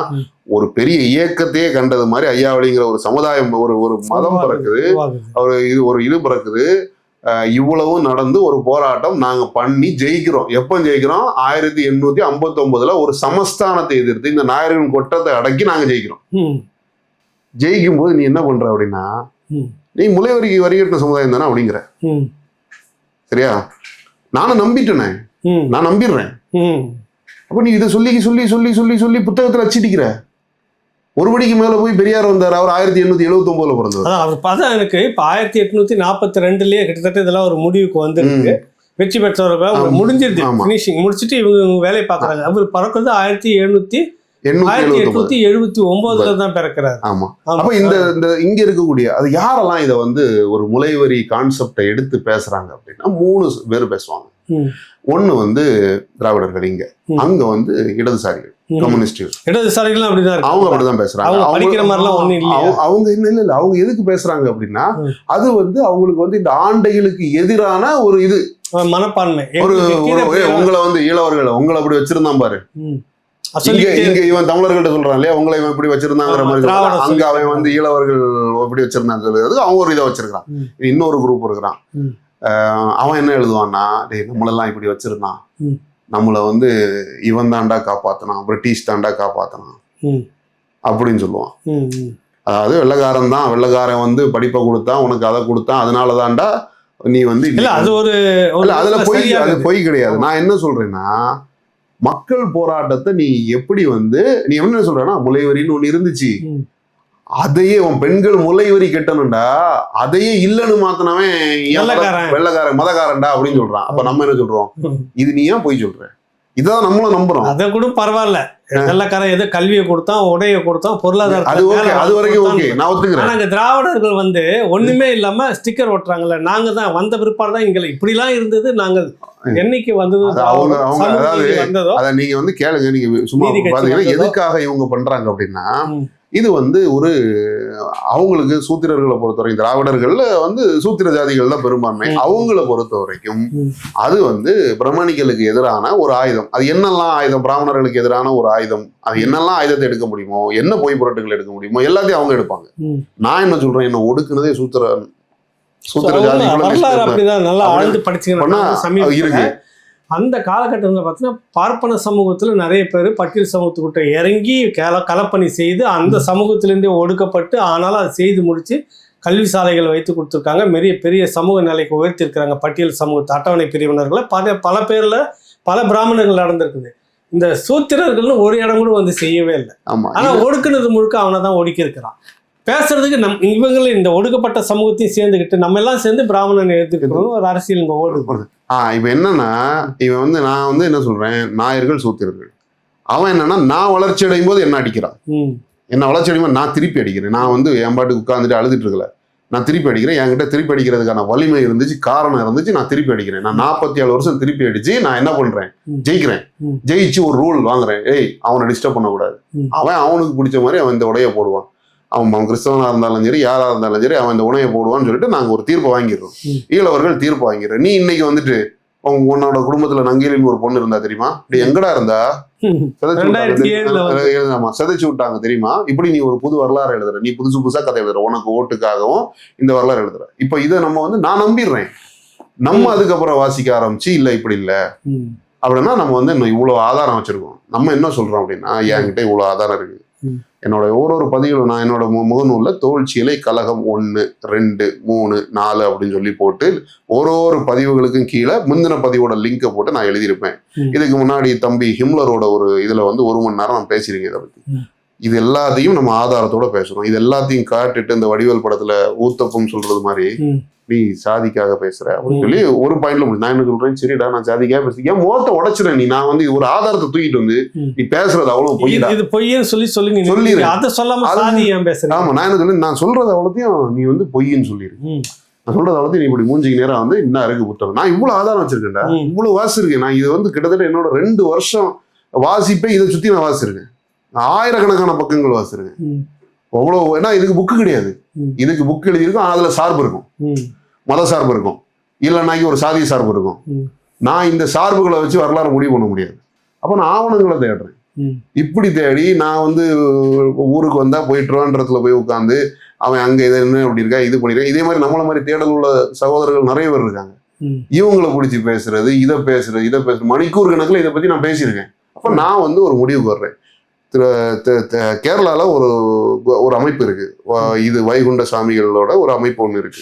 ஒரு பெரிய இயக்கத்தையே கண்டது மாதிரி ஐயாவளிங்கிற ஒரு சமுதாயம், ஒரு மதம் பிறக்குது, ஒரு இது பிறக்குது. இவ்வளவும் நடந்து ஒரு போராட்டம் நாங்க பண்ணி ஜெயிக்கிறோம். எப்ப ஜெயிக்கிறோம்? 1859ல ஒரு சமஸ்தானத்தை எதிர்த்து இந்த நாயர்களின் கொட்டத்தை அடக்கி நாங்க ஜெயிக்கிறோம். ஜெயிக்கும் போது நீ என்ன பண்ற அப்படின்னா, நீ முலை வரி கட்டின சமுதாயம் தானே அப்படிங்கிற. சரியா, நானும் நம்பிட்டேனே, நான் நம்பிடுறேன். அப்ப நீ இதை சொல்லி சொல்லி சொல்லி சொல்லி சொல்லி புத்தகத்துல அச்சிட்டிக்கிற. ஒரு படிக்கு மேல போய் பெரியார் வந்தார். அவர் 1879ல பிறந்தவர். எனக்கு இப்ப 1842லயே கிட்டத்தட்ட இதெல்லாம் ஒரு முடிவுக்கு வந்துருக்கு. வெற்றி பெற்றவர்கள் முடிஞ்சிருது, பினிஷிங் முடிச்சுட்டு இவங்க வேலையை பாக்குறாங்க. அவர் பிறக்கிறது 1879 தான் பிறக்கிறார். ஆமா. அப்ப இந்த இங்க இருக்கக்கூடிய அது யாரெல்லாம் இதை வந்து ஒரு முலைவரி கான்செப்டை எடுத்து பேசுறாங்க அப்படின்னா 3 பேர் பேசுவாங்க. ஒண்ணு வந்து திராவிடர்கள், இங்க அங்க வந்து இடதுசாரிகள், கம்யூனிஸ்ட் இடதுசாரிகள் அப்படிதான், அவங்க அப்படிதான் பேசுறாங்க. அவங்க இல்ல அவங்க எதுக்கு பேசுறாங்க அப்படின்னா, அது வந்து அவங்களுக்கு வந்து இந்த ஆண்டைகளுக்கு எதிரான ஒரு இது மனப்பான்மை. உங்களை வந்து ஈழவர்கள் உங்களை அப்படி வச்சிருந்தான் பாரு, இங்க இவன் தமிழர்கள்ட்ட சொல்றான் இல்லையா, உங்களை இவன் இப்படி வச்சிருந்தாங்கிற மாதிரி. அங்க அவன் வந்து ஈழவர்கள் எப்படி வச்சிருந்தான்னு சொல்றது அவங்க ஒரு இதை வச்சிருக்கான். இன்னொரு குரூப் இருக்கிறான். அவன் என்ன எழுதுவான்னா, டேய் நம்மளெல்லாம் இப்படி வச்சிருந்தான், நம்மளை வந்து இவன் தாண்டா காப்பாத்தினான், பிரிட்டிஷ் தாண்டா காப்பாத்தினான் அப்படின்னு சொல்லுவான். அதாவது வெள்ளைக்காரன் வந்து படிப்பை கொடுத்தான், உனக்கு அதை கொடுத்தான், அதனால தாண்டா நீ வந்து அதுல பொய் கிடையாது. நான் என்ன சொல்றேன்னா, மக்கள் போராட்டத்தை நீ எப்படி வந்து நீ என்ன சொல்றேன்னா, முலைவரின்னு ஒண்ணு இருந்துச்சு, அதையே உன் பெண்கள் முலைவரி கட்டணும்டா, அதையே இல்லன்னு மாத்தினவன் வெள்ளைக்காரன் மதக்காரன்டா அப்படின்னு சொல்றான். அப்ப நம்ம என்ன சொல்றோம், இது நீ ஏன் போய் சொல்ற? இதான் நம்மளும் நம்புறோம். அதை கூட பரவாயில்ல, வெள்ளக்காரன் ஏதோ கல்வியை கொடுத்தான், உடையை கொடுத்தான், அது பொருளாதார அது வரைக்கும் ஓகே, நான் ஒத்துக்கிறேன். நாங்க திராவிடர்கள் வந்து ஒண்ணுமே இல்லாம ஸ்டிக்கர் ஒட்டுறாங்கல்ல, நாங்க தான் வந்த பிற்பாடு தான் இங்க இப்படிலாம் இருந்தது. நாங்க என்னைக்கு வந்ததோ வந்ததோ அதை நீங்க வந்து கேளுங்க. நீங்க சும்மா பாத்தீங்கன்னா எதுக்காக இவங்க பண்றாங்க அப்படின்னா, இது வந்து ஒரு அவங்களுக்கு சூத்திரர்களை பொறுத்தவரைக்கும், திராவிடர்கள்ல வந்து சூத்திர ஜாதிகள் தான் பெரும்பான்மை. அவங்களை பொறுத்த வரைக்கும் அது வந்து பிரமணிகளுக்கு எதிரான ஒரு ஆயுதம். அது என்னெல்லாம் ஆயுதம், பிராமணர்களுக்கு எதிரான ஒரு ஆயுதம், அது என்னெல்லாம் ஆயுதத்தை எடுக்க முடியுமோ, என்ன பொய் புரட்டுகள் எடுக்க முடியுமோ எல்லாத்தையும் அவங்க எடுப்பாங்க. நான் என்ன சொல்றேன், என்ன ஒடுக்குனதே சூத்திர ஜாதிகள் அப்படிதான் நல்லா ஆழ்ந்து படிச்சீங்கன்னா இருக்கு. அந்த காலகட்டத்தில் பார்த்தீங்கன்னா பார்ப்பன சமூகத்தில் நிறைய பேர் பட்டியல் சமூகத்துக்கிட்ட இறங்கி களப்பணி செய்து அந்த சமூகத்திலேருந்தே ஒடுக்கப்பட்டு, ஆனாலும் அதை செய்து முடித்து கல்வி சாலைகள் வைத்து கொடுத்துருக்காங்க. பெரிய சமூக நிலைக்கு உயர்த்திருக்கிறாங்க பட்டியல் சமூகத்து அட்டவணை பிரிவினர்களை. பல பேரில் பல பிராமணர்கள் நடந்திருக்குது. இந்த சூத்திரர்கள்னு ஒரு இடம் கூட வந்து செய்யவே இல்லை. ஆனால் ஒடுக்குனது முழுக்க அவனை தான் ஒடுக்கி இருக்கிறான். பேசுறதுக்கு இவங்களும் இந்த ஒடுக்கப்பட்ட சமூகத்தையும் சேர்ந்துக்கிட்டு நம்ம எல்லாம் சேர்ந்து பிராமணன் எடுத்துக்கணும் ஒரு அரசியல் இங்க ஓடுது. இப்ப என்னன்னா, இவன் வந்து நான் வந்து என்ன சொல்றேன், நாயர்கள் சூத்திரர்கள். அவன் என்னன்னா, நான் வளர்ச்சி அடையும் போது என்ன அடிக்கிறான், என்ன வளர்ச்சி அடையும் போது நான் திருப்பி அடிக்கிறேன். நான் வந்து என் பாட்டுக்கு உட்காந்துட்டு அழுதுட்டு இருக்கல, நான் திருப்பி அடிக்கிறேன். என்கிட்ட திருப்பி அடிக்கிறதுக்கான வலிமை இருந்துச்சு, காரணம் இருந்துச்சு, நான் திருப்பி அடிக்கிறேன். நான் 47 வருஷம் திருப்பி அடிச்சு நான் என்ன பண்றேன், ஜெயிக்கிறேன். ஜெயிச்சு ஒரு ரூல் வாங்குறேன், அவனை டிஸ்டர்ப் பண்ணக்கூடாது. அவனுக்கு பிடிச்ச மாதிரி அவன் இந்த உடைய போடுவான். அவன் கிறிஸ்தவனா இருந்தாலும் சரி, யாரா இருந்தாலும் சரி, அவன் இந்த உணையை போடுவான்னு சொல்லிட்டு நாங்க ஒரு தீர்ப்பை வாங்கிடுறோம். ஈழவர்கள் தீர்ப்பு வாங்கிடுறோம். நீ இன்னைக்கு வந்துட்டு உன்னோட குடும்பத்துல நங்கேலின்னு ஒரு பொண்ணு இருந்தா தெரியுமா, எங்கடா இருந்தா, சிதைச்சு விட்டாங்க தெரியுமா, இப்படி நீ ஒரு புது வரலாறு எழுதுற, நீ புதுசா கதை எழுதுற, உனக்கு ஓட்டுக்காகவும் இந்த வரலாறு எழுதுற. இப்ப இதை நம்ம வந்து நான் நம்பிடுறேன். நம்ம அதுக்கப்புறம் வாசிக்க ஆரம்பிச்சு இல்ல இப்படி இல்ல அப்படின்னா நம்ம வந்து இன்னும் இவ்வளவு ஆதாரம் வச்சிருக்கோம். நம்ம என்ன சொல்றோம் அப்படின்னா, என்கிட்ட இவ்வளவு ஆதாரம் இருக்கு. என்னோட ஒரு பதிவுல நான் என்னோட முகநூல்ல தோல்ச்சியலை கழகம் 1, 2, 3, 4 அப்படின்னு சொல்லி போட்டு ஒரு பதிவுகளுக்கும் கீழே முந்தின பதிவோட லிங்கை போட்டு நான் எழுதியிருப்பேன். இதுக்கு முன்னாடி தம்பி ஹிம்லரோட ஒரு இதுல வந்து 1 மணி நேரம் நான் பேசியிருக்கேன் இதை பத்தி. இது எல்லாத்தையும் நம்ம ஆதாரத்தோட பேசணும். இது எல்லாத்தையும் காட்டிட்டு இந்த வடிவேல் படத்துல ஊத்தப்பம் சொல்றது மாதிரி நீ சாதிக்காக பேசுற அப்படின்னு சொல்லி ஒரு பாயிண்ட்ல முடியும். நான் என்ன சொல்றேன், சரிடா நான் சாதிக்காக பேசுறேன், ஏன் முகத்தை உடைச்சிடறேன் நீ, நான் வந்து ஒரு ஆதாரத்தை தூக்கிட்டு வந்து நீ பேசுறது அவ்வளவு பொய்யா, இது பொய்ன்னு சொல்லிடு. அதை சொல்லாம பேசுறேன். ஆமா, நான் என்ன சொல்லி நான் சொல்றது அவ்வளோத்தையும் நீ வந்து பொய்ன்னு சொல்லிடு. நான் சொல்றது அவ்வளோத்தையும் நீ இப்படி மூஞ்சிக்கு நேரம் வந்து இன்னும் இருக்கு புத்தகம். நான் இவ்வளவு ஆதாரம் வச்சிருக்கேன்டா, இவ்வளவு வாசிருக்கேன். நான் இது வந்து கிட்டத்தட்ட என்னோட 2 வருஷம் வாசிப்பே இதை சுத்தி நான் வாசிருக்கேன். ஆயிரக்கணக்கான பக்கங்கள் வாசிருக்கேன். அவ்வளோ, ஏன்னா இதுக்கு புக்கு கிடையாது. இதுக்கு புக் எழுதியிருக்கும், அதுல சார்பு இருக்கும், மத சார்பு இருக்கும், இல்லைன்னாக்கி ஒரு சாதிய சார்பு இருக்கும். நான் இந்த சார்புகளை வச்சு வரலாறு முடிவு பண்ண முடியாது. அப்போ நான் ஆவணங்களை தேடுறேன். இப்படி தேடி நான் வந்து ஊருக்கு வந்தா போயிட்டுருவான்றதுல போய் உட்காந்து அவன் அங்க இதை என்ன அப்படி இருக்கா, இது பண்ணிருக்கேன். இதே மாதிரி நம்மள மாதிரி தேடல் உள்ள சகோதரர்கள் நிறைய பேர் இருக்காங்க. இவங்களை பிடிச்சி பேசுறது, இதை பேசுறது மணிக்கூர் கணக்குல இதை பத்தி நான் பேசியிருக்கேன். அப்ப நான் வந்து ஒரு முடிவுக்கு வர்றேன். கேரளால ஒரு அமைப்பு இருக்கு, இது வைகுண்ட சாமிகளோட ஒரு அமைப்பு ஒன்று இருக்கு.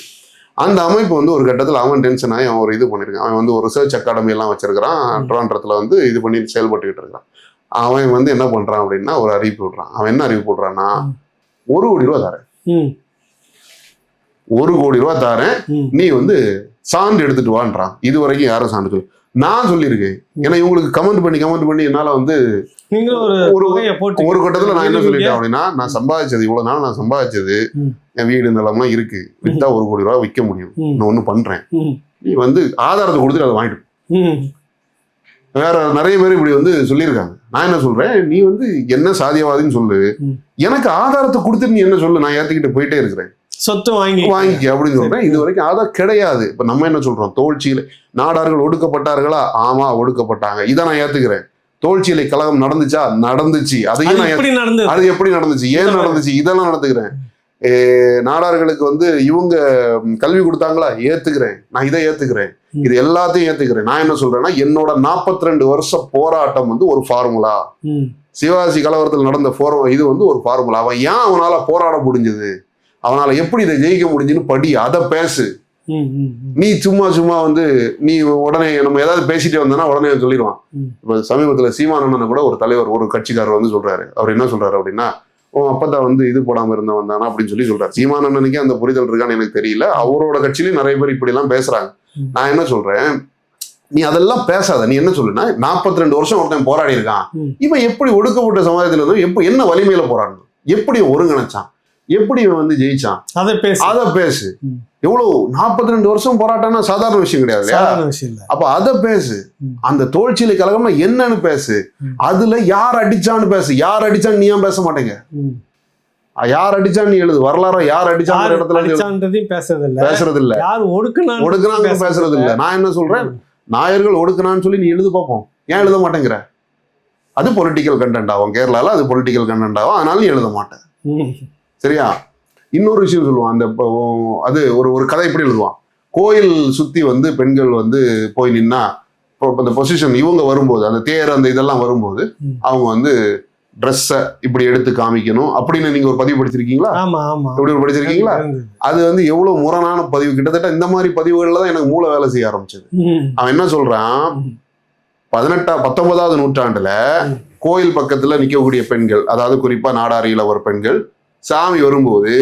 அந்த அமைப்பு வந்து ஒரு கட்டத்தில் அவன் டென்ஷன் ஆகி அவன் ஒரு இது பண்ணியிருக்கான். அவன் வந்து ஒரு ரிசர்ச் அகாடமி எல்லாம் வச்சிருக்கிறான், ட்ராண்டத்துல வந்து இது பண்ணி செயல்பட்டுக்கிட்டு இருக்கான். அவன் வந்து என்ன பண்றான் அப்படின்னா ஒரு அறிவிப்பு விடுறான். அவன் என்ன அறிவிப்பு விடுறான்னா, 1 கோடி ரூபா தரேன், 1 கோடி ரூபா தரேன், நீ வந்து சான்று எடுத்துட்டு வான்றான். இது வரைக்கும் யாரும் சான்று சொல்லு, நான் சொல்லியிருக்கேன். ஏன்னா இவங்களுக்கு கமெண்ட் பண்ணி என்னால வந்து ஒரு கட்டத்துல நான் என்ன சொல்லிட்டேன் அப்படின்னா, நான் சம்பாதிச்சது இவ்வளவு நாள், நான் சம்பாதிச்சது என் வீடு நிலம்லாம் இருக்கு, வித்தா 1 கோடி ரூபாய் விற்க முடியும், நான் ஒண்ணு பண்றேன், நீ வந்து ஆதாரத்தை கொடுத்துட்டு அதை வாங்கிட்டு. வேற நிறைய பேர் இப்படி வந்து சொல்லியிருக்காங்க. நான் என்ன சொல்றேன், நீ வந்து என்ன சாதியவாதின்னு சொல்லு, எனக்கு ஆதாரத்தை கொடுத்துட்டு நீ என்ன சொல்லு, நான் ஏத்துக்கிட்டு போயிட்டே இருக்கிறேன், சொத்து வாங்கிக்க அப்படின்னு சொல்றேன். இது வரைக்கும் ஆதாரம் கிடையாது. இப்ப நம்ம என்ன சொல்றோம், தோல்ச்சியில நாடார்கள் ஒடுக்கப்பட்டார்களா, ஆமா ஒடுக்கப்பட்டாங்க, இதை நான் ஏத்துக்கிறேன். தோல்ச்சியிலை கழகம் நடந்துச்சா, நடந்துச்சு, அதையும் நான் அது எப்படி நடந்துச்சு, ஏன் நடந்துச்சு, இதெல்லாம் நடத்துக்கிறேன். நாடார்களுக்கு வந்து இவங்க கல்வி கொடுத்தாங்களா, ஏத்துக்கிறேன், நான் இதை ஏத்துக்கிறேன், இது எல்லாத்தையும் ஏத்துக்கிறேன். நான் என்ன சொல்றேன்னா, என்னோட 42 வருஷ போராட்டம் வந்து ஒரு ஃபார்முலா. சிவாஜி கலவரத்தில் நடந்த இது வந்து ஒரு ஃபார்முலா. அவன் ஏன் அவனால போராட முடிஞ்சது, அவனால எப்படி இதை ஜெயிக்க முடிஞ்சுன்னு படி, அதை பேசு. நீ சும்மா வந்து நீ உடனே நம்ம ஏதாவது பேசிட்டே வந்தோன்னா உடனே சொல்லிடுவான். இப்ப சமீபத்துல சீமானண்ணன் கூட ஒரு தலைவர், ஒரு கட்சிக்காரர் வந்து சொல்றாரு. அவர் என்ன சொல்றாரு அப்படின்னா, அப்பதான் வந்து இது போடாம இருந்தவன் தானா அப்படின்னு சொல்லி சொல்றாரு. சீமானண்ணனுக்கே அந்த புரிதல் இருக்கான்னு எனக்கு தெரியல. அவரோட கட்சியிலயும் நிறைய பேர் இப்படி எல்லாம் பேசுறாங்க. நான் என்ன சொல்றேன், நீ அதெல்லாம் பேசாத. நீ என்ன சொல்லுனா 42 வருஷம் ஒருத்தன் போராடி இருக்கான், இவன் எப்படி ஒடுக்கப்பட்ட சமுதாயத்துல இருந்து என்ன வலிமையில போராடணும், எப்படி ஒருங்கிணைச்சான், எப்படி இவன் வந்து ஜெயிச்சான், அதை பேசு. எவ்வளவு 42 வருஷம் போராட்டம்னா சாதாரண விஷயம் கிடையாது இல்லையா? அப்ப அதை பேசு. அந்த தோல்ச்சியில கழகம்னா என்னன்னு பேசு. அதுல யார் அடிச்சான்னு பேசு. யார் அடிச்சான்னு நீ ஏன் பேச மாட்டேங்க? யார் அடிச்சான்னு நீ எழுது. வரலாறு யார் அடிச்சான்ற இடத்துல பேசுறது இல்ல. ஒடுக்குனாங்க பேசுறது இல்ல. நான் என்ன சொல்றேன், நாயர்கள் ஒடுக்குனான்னு சொல்லி நீ எழுது பார்ப்போம். ஏன் எழுத மாட்டேங்கிற? அது பொலிட்டிக்கல் கண்டென்ட் ஆகும். கேரளால அது பொலிட்டிக்கல் கண்டென்ட் ஆகும். அதனால நீ எழுத மாட்டேன். சரியா? இன்னொரு விஷயம் சொல்லுவான். அந்த அது ஒரு கதை இப்படி எழுதுவான். கோயில் சுத்தி வந்து பெண்கள் வந்து போய் நின்னா அந்த பொசிஷன் இவங்க வரும்போது, அந்த தேர் அந்த இதெல்லாம் வரும்போது அவங்க வந்து ட்ரெஸ்ஸை இப்படி எடுத்து காமிக்கணும் அப்படின்னு நீங்க ஒரு பதிவு படிச்சிருக்கீங்களா? எப்படி ஒரு படிச்சிருக்கீங்களா? அது வந்து எவ்வளவு முரணான பதிவு. கிட்டத்தட்ட இந்த மாதிரி பதிவுகள்ல தான் எனக்கு மூளை வேலை செய்ய ஆரம்பிச்சது. அவன் என்ன சொல்றான், 19வது நூற்றாண்டுல கோயில் பக்கத்துல நிக்கக்கூடிய பெண்கள், அதாவது குறிப்பா நாடார் ஈழவர் பெண்கள், சாமி வரும்போது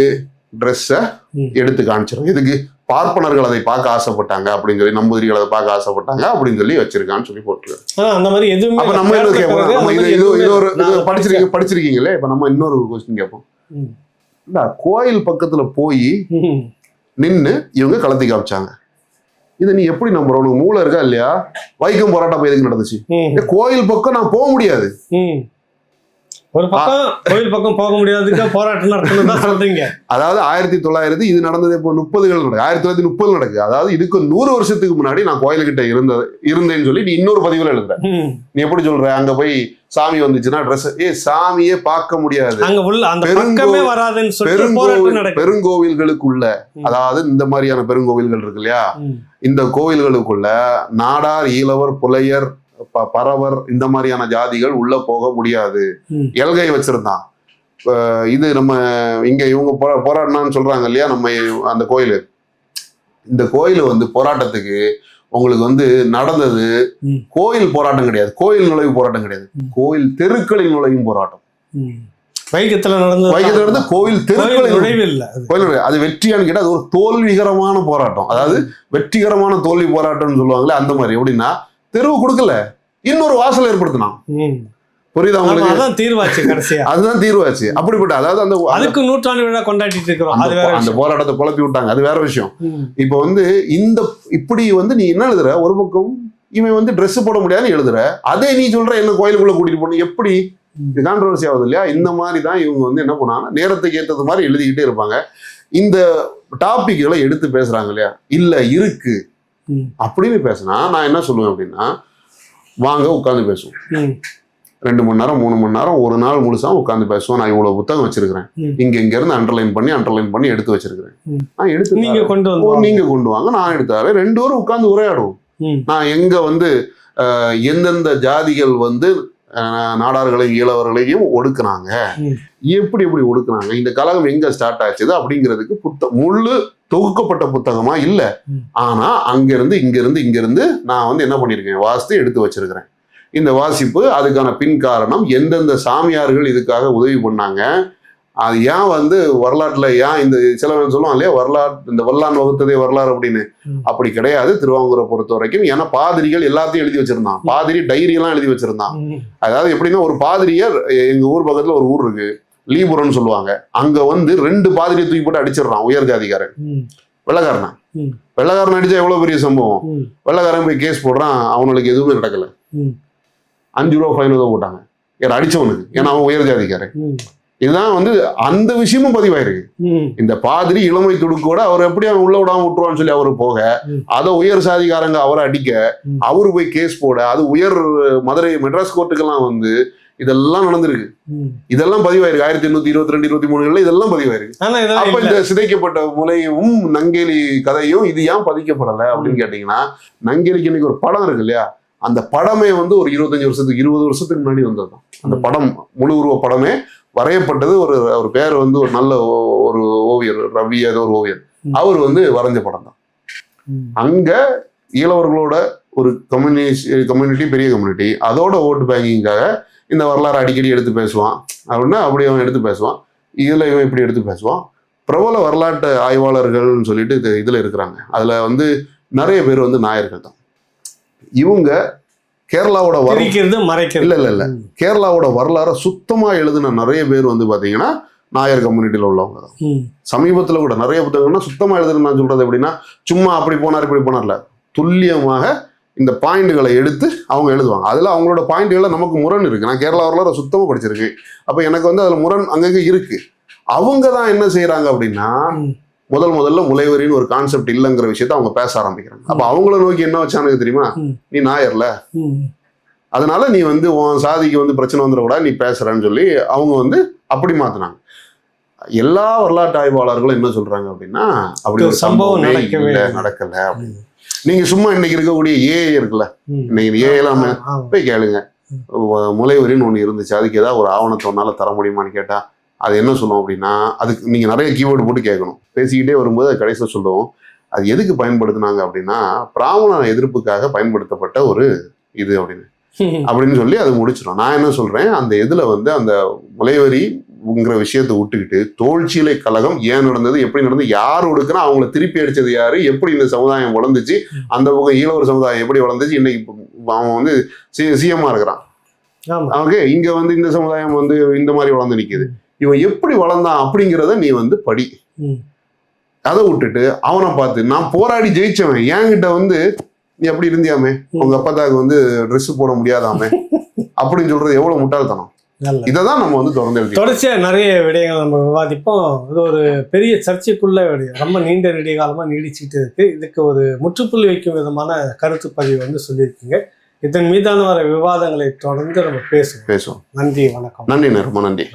ட்ரெஸ்ஸை எடுத்து காமிச்சிடும். இதுக்கு பார்ப்பனர்கள் அதை பார்க்க ஆசைப்பட்டாங்க அப்படின்னு சொல்லி, நம்பூதிரிகள் அதை பார்க்க ஆசைப்பட்டாங்க அப்படின்னு சொல்லி வச்சிருக்கான்னு சொல்லி போட்டுருக்காங்க. அந்த மாதிரி எதுவுமே அப்ப நம்ம என்ன கேட்போம், நம்ம இது படிச்சிருக்கீங்களே, இப்ப நம்ம இன்னொரு கொஸ்டின் கேட்போம். இல்ல, கோயில் பக்கத்துல போய் நின்னு இவங்க கலத்தி காமிச்சாங்க. இதை நீ எப்படி நம்புற? உனக்கு மூளை இருக்கா இல்லையா? வைக்கம் போராட்டம் எதுக்கு நடந்துச்சு? கோயில் பக்கம் நான் போக முடியாது. ஒரு பக்கம் கோயில் பக்கம் போக முடியாதுக்கு போராட்டம் நடத்தணும் தான் சொல்றீங்க. அதாவது 1900 இது நடந்தது இப்போ 30கள் நடக்குது. 1930 நடக்குது. அதாவது இதுக்கு 100 வருஷத்துக்கு முன்னாடி நான் கோயிலுக்கிட்ட இருந்தேன்னு சொல்லி நீ இன்னொரு பதிவுல எழுதுற. நீ எப்படி சொல்ற? அங்க போய் சாமி வந்துச்சுன்னா ட்ரெஸ் சாமியே பார்க்க முடியாது, பெருங்கோவில்களுக்குள்ள, அதாவது இந்த மாதிரியான பெருங்கோவில்கள் இருக்கு இல்லையா, இந்த கோவில்களுக்குள்ள நாடார் ஈழவர் புலையர் பறவர் இந்த மாதிரியான ஜாதிகள் உள்ள போக முடியாது. எல்கை வச்சிருந்தான். இது நம்ம இங்க இவங்க போராடினான்னு சொல்றாங்க இல்லையா, நம்ம அந்த கோயில், இந்த கோயில் வந்து போராட்டத்துக்கு உங்களுக்கு வந்து நடந்தது கோயில் போராட்டம் கிடையாது, கோயில் நுழைவு போராட்டம் கிடையாது, கோயில் தெருக்களில் நுழையும் போராட்டம். வைக்கத்துல நடந்து கோயில் தெருக்களில் நுழைவு இல்லை. அது வெற்றியான்னு கேட்டா அது ஒரு தோல்விகரமான போராட்டம். அதாவது வெற்றிகரமான தோல்வி போராட்டம்னு சொல்லுவாங்களே, அந்த மாதிரி. எப்படின்னா, தெருவு கொடுக்கல, இன்னொரு வாசல் ஏற்படுத்தினான். புரியுதா உங்களுக்கு? அதுதான் தீர்வாச்சு. கடைசியா அதுதான் தீர்வாச்சு. அப்படிப்பட்ட, அதாவது அந்த அதுக்கு நூற்றாண்டு விழா கொண்டாடிட்டு இருக்கிறோம். அந்த போராட்டத்தை குழப்பி விட்டாங்க, அது வேற விஷயம். இப்ப வந்து இந்த இப்படி வந்து நீ என்ன எழுதுற, ஒரு பக்கம் இவன் வந்து ட்ரெஸ் போட முடியாதுன்னு எழுதுற, அதே நீ சொல்ற என்ன கோயிலுக்குள்ள கூட்டிட்டு போகணும், எப்படி கான்ட்ரோவர்சி ஆகுது இல்லையா? இந்த மாதிரி தான் இவங்க வந்து என்ன பண்ணாங்கன்னா, நேரத்துக்கு ஏற்றது மாதிரி எழுதிக்கிட்டே இருப்பாங்க. இந்த டாபிக்களை எடுத்து பேசுறாங்க இல்லையா, இல்ல இருக்கு அப்படின்னு பேசினா நான் என்ன சொல்லுவேன் அப்படின்னா, வாங்க உட்காந்து பேசுவோம். 2 மணி நேரம் 3 மணி நேரம் ஒரு நாள் முழுசா உட்காந்து பேசுவோம். நான் இவ்வளவு புத்தகம் வச்சிருக்கிறேன், இங்க இருந்து அண்டர்லைன் பண்ணி எடுத்து வச்சிருக்கிறேன். நான் எடுத்து நீங்க கொண்டு வாங்க, நான் எடுத்தாரு, 2 பேரும் உட்கார்ந்து உரையாடுவோம். நான் எங்க வந்து எந்தெந்த ஜாதிகள் வந்து நாடார்களையும் ஈழவர்களையும் ஒடுக்குனாங்க, எப்படி ஒடுக்குனாங்க, இந்த கலகம் எங்க ஸ்டார்ட் ஆச்சுது அப்படிங்கிறதுக்கு முழு தொகுக்கப்பட்ட புத்தகமா இல்ல. ஆனா இங்கிருந்து நான் வந்து என்ன பண்ணிருக்கேன், வாசித்து எடுத்து வச்சிருக்கிறேன். இந்த வாசிப்பு, அதுக்கான பின் காரணம், எந்தெந்த சாமியார்கள் இதுக்காக உதவி பண்ணாங்க, அது ஏன் வந்து வரலாற்றுல ஏன் இந்த சில சொல்லுவாங்க இல்லையா, இந்த வரலாறு வகுத்ததே வரலாறு அப்படின்னு. அப்படி கிடையாது திருவாங்கூரை பொறுத்த வரைக்கும். ஏன்னா பாதிரிகள் எல்லாத்தையும் எழுதி வச்சிருந்தான். பாதிரி டைரி எல்லாம் எழுதி வச்சிருந்தான். அதாவது எப்படின்னா, ஒரு பாதிரியர், எங்க ஊர் பக்கத்துல ஒரு ஊர் இருக்கு, லீபுரன்னு சொல்லுவாங்க, அங்க வந்து 2 பாதிரியை தூக்கி போட்டு அடிச்சிடறான் உயர் ஜாதிகாரன், வெள்ளக்காரன் அடிச்சா எவ்வளவு பெரிய சம்பவம். வெள்ளக்காரன் போய் கேஸ் போடுறான், அவனுக்கு எதுவுமே நடக்கல, 5 ரூபா ஃபைன் தான் போட்டாங்க அடிச்சவனுக்கு, ஏன்னா அவன் உயர் ஜாதிக்காரன். இதுதான் வந்து அந்த விஷயமும் பதிவாயிருக்கு. இந்த பாதிரி இளமை துடுக்கோட அவர் எப்படி அவன் உள்ள விடாம விட்டுருவான்னு சொல்லி அவரு போக, அதை உயர் சாதிகாரங்க அவரை அடிக்க, அவரு போய் கேஸ் போட, அது உயர் மதுரை மெட்ராஸ் கோர்ட்டுக்கெல்லாம் வந்து இதெல்லாம் நடந்திருக்கு. இதெல்லாம் பதிவாயிருக்கு 1822 23 இதெல்லாம் பதிவாயிருக்கு. அப்ப இந்த சிதைக்கப்பட்ட முலையும் நங்கேலி கதையும் இது ஏன் பதிக்கப்படலை அப்படின்னு கேட்டீங்கன்னா, நங்கேலிக்கு இன்னைக்கு ஒரு படம் இருக்கு இல்லையா, அந்த படமே வந்து ஒரு 25 வருஷத்துக்கு 20 வருஷத்துக்கு முன்னாடி வந்ததுதான். அந்த படம் முழு உருவ படமே வரையப்பட்டது. ஒரு பேர் வந்து ஒரு நல்ல ஒரு ஓவியர், ரவி ஏதோ ஒரு ஓவியர், அவர் வந்து வரைஞ்ச படம் தான். அங்க ஈழவர்களோட ஒரு கம்யூனிட்டி, பெரிய கம்யூனிட்டி, அதோட ஓட்டு பேங்கிங்காக இந்த வரலாறு அடிக்கடி எடுத்து பேசுவான் அப்படின்னா, அப்படி அவன் எடுத்து பேசுவான். இதுல இவன் இப்படி எடுத்து பேசுவான். பிரபல வரலாற்று ஆய்வாளர்கள்னு சொல்லிட்டு இதுல இருக்கிறாங்க. அதுல வந்து நிறைய பேர் வந்து நாயர்கள் தான். இவங்க கேரளாவோட பிரிக்கிறது மறைக்கிறது இல்ல கேரளாவோட வரலாறை சுத்தமா எழுதின நிறைய பேர் வந்து பாத்தீங்கன்னா நாயர் கம்யூனிட்டியில உள்ளவங்க தான். சமீபத்துல கூட நிறைய புத்தகங்கள்னா சுத்தமா எழுதுன்னு நான் சொல்றது எப்படின்னா சும்மா அப்படி போனார் இப்படி போனார்ல, துல்லியமாக இந்த பாயிண்ட்களை எடுத்து அவங்க எழுதுவாங்க. அதுல அவங்களோட பாயிண்ட்களை நமக்கு முரண் இருக்கு. நான் கேரளா வரலாறு சுத்தமா படிச்சிருக்கேன். அப்ப எனக்கு வந்து அதுல முரண் அங்கங்க இருக்கு. அவங்க தான் என்ன செய்யறாங்க அப்படின்னா முதல்ல முளைவரின்னு ஒரு கான்செப்ட் இல்லைங்கிற விஷயத்த அவங்க பேச ஆரம்பிக்கிறாங்க. அப்ப அவங்கள நோக்கி என்ன வச்சானுங்க தெரியுமா, நீ நாயர்ல அதனால நீ வந்து உன் சாதிக்கு வந்து பிரச்சனை வந்துடக்கூடாது, நீ பேசுறன்னு சொல்லி அவங்க வந்து அப்படி மாத்தினாங்க. எல்லா வரலாற்று ஆய்வாளர்களும் என்ன சொல்றாங்க அப்படின்னா அப்படி ஒரு சம்பவம் நடக்கல அப்படின்னு. நீங்க சும்மா இன்னைக்கு இருக்கக்கூடிய ஏஐ இருக்குல்ல, இன்னைக்கு ஏஐ எல்லாம் போய் கேளுங்க, முளைவரின்னு ஒண்ணு இருந்துச்சு, அதுக்கு ஏதாவது ஒரு ஆவணத்தை ஒன்னால தர முடியுமான்னு கேட்டா அது என்ன சொல்லுவோம் அப்படின்னா, அதுக்கு நீங்க நிறைய கீவேர்டு போட்டு கேட்கணும். பேசிக்கிட்டே வரும்போது அது கடைசியில் சொல்லுவோம் அது எதுக்கு பயன்படுத்தினாங்க அப்படின்னா பிராமண எதிர்ப்புக்காக பயன்படுத்தப்பட்ட ஒரு இது அப்படின்னு சொல்லி அது முடிச்சிடும். நான் என்ன சொல்றேன், அந்த இதுல வந்து அந்த முளைவரிங்கிற விஷயத்தை விட்டுக்கிட்டு தோல்சீலை கழகம் ஏன் நடந்தது, எப்படி நடந்தது, யார் ஒடுக்குனா அவங்கள திருப்பி அடிச்சது யாரு, எப்படி இந்த சமுதாயம் வளர்ந்துச்சு, அந்த பக்கம் ஈழவர் சமுதாயம் எப்படி வளர்ந்துச்சு, இன்னைக்கு அவன் வந்து சிஎம்மா இருக்கிறான், ஓகே, இங்க வந்து இந்த சமுதாயம் வந்து இந்த மாதிரி வளர்ந்து நிக்குது, இவன் எப்படி வளர்ந்தான் அப்படிங்கிறத நீ வந்து படி. அதை விட்டுட்டு அவனை பார்த்து நான் போராடி ஜெயிச்சவன் என்கிட்ட வந்து நீ எப்படி இருந்தியாமே, உங்க அப்பாத்தாக்கு வந்து ட்ரெஸ் போட முடியாதாமே அப்படின்னு சொல்றது எவ்வளவு முட்டாள்தனம். இதைதான் நம்ம வந்து தொடர்ச்சியா நிறைய விடயங்கள் நம்ம விவாதிப்போம். இது ஒரு பெரிய சர்ச்சைக்குள்ள விடயம், ரொம்ப நீண்ட நெடிய காலமா நீடிச்சுட்டு இருக்கு. இதுக்கு ஒரு முற்றுப்புள்ளி வைக்கும் விதமான கருத்து பதிவு வந்து சொல்லியிருக்கீங்க. இதன் மீதான வர விவாதங்களை தொடர்ந்து நம்ம பேசுவோம். நன்றி, வணக்கம். நன்றி, ரொம்ப நன்றி.